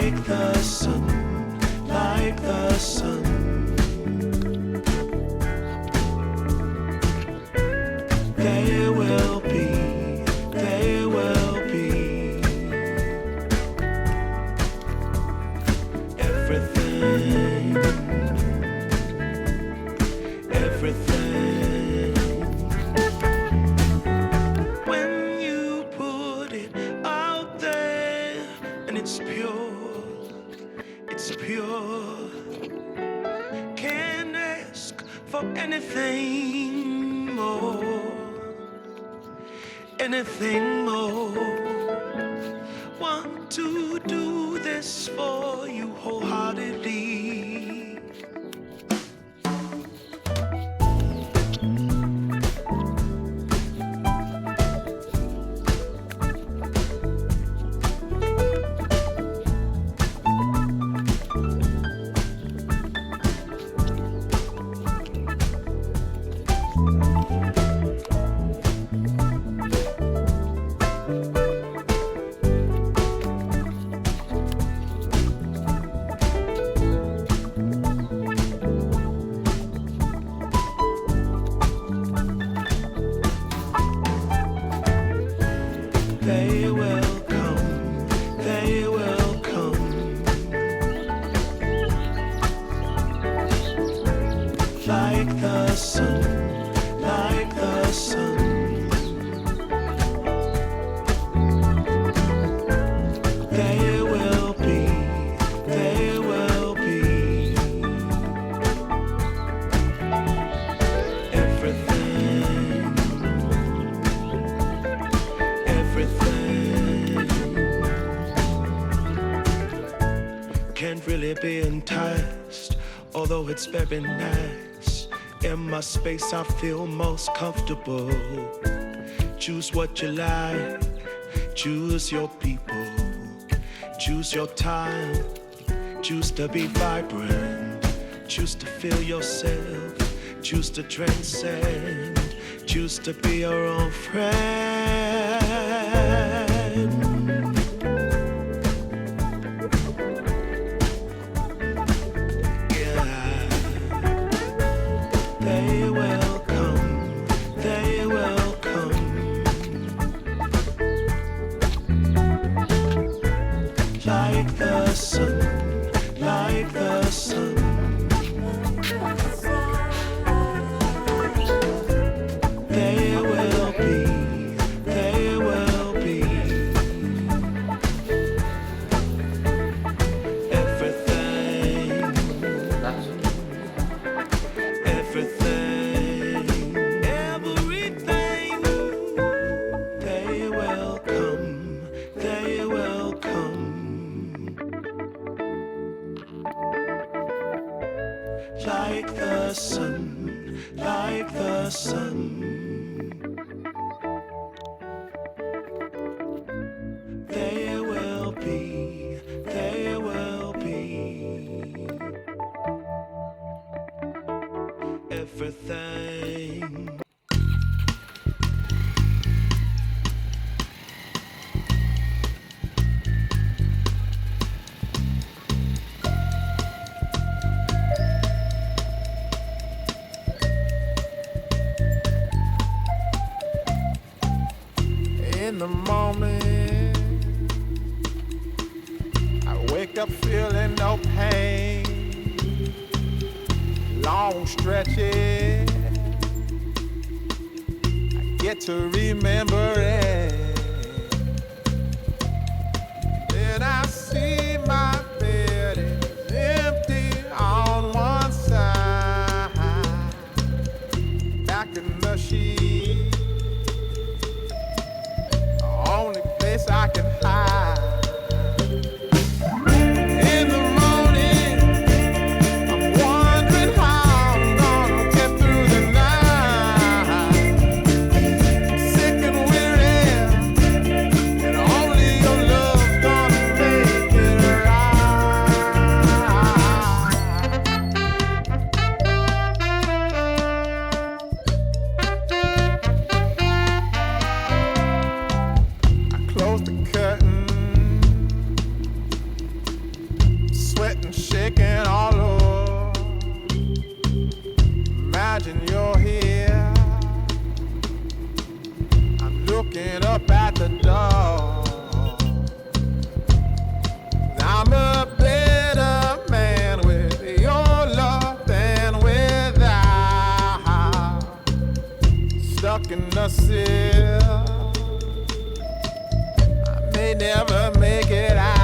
like the sun, like the sun. There will be everything, everything. When you put it out there and it's pure, it's pure. Can't ask for anything more, anything more. Want to do this for you wholeheartedly. They will come, they will come. Like the sun, like the sun. They will be, they will be. Everything, everything. Can't really be enticed, although it's very nice. In my space I feel most comfortable. Choose what you like, choose your people, choose your time, choose to be vibrant, choose to feel yourself, choose to transcend, choose to be your own friend. They will come, they will come. Like the sun, like the sun. They will be, they will be. Everything, everything, everything. They will come, they will come. Like the sun, like the sun. They will be, they will be. Everything. In the morning, I wake up feeling no pain. Long stretches, I get to remember it. Then I see my bed is empty on one side. Back in the sheet, only place I can hide. In the morning, I'm wondering how I'm gonna get through the night. I'm sick and weary, and only your love's gonna make it right. I close the curtain looking up at the door. I'm a better man with your love than without. Stuck in the cell, I may never make it out.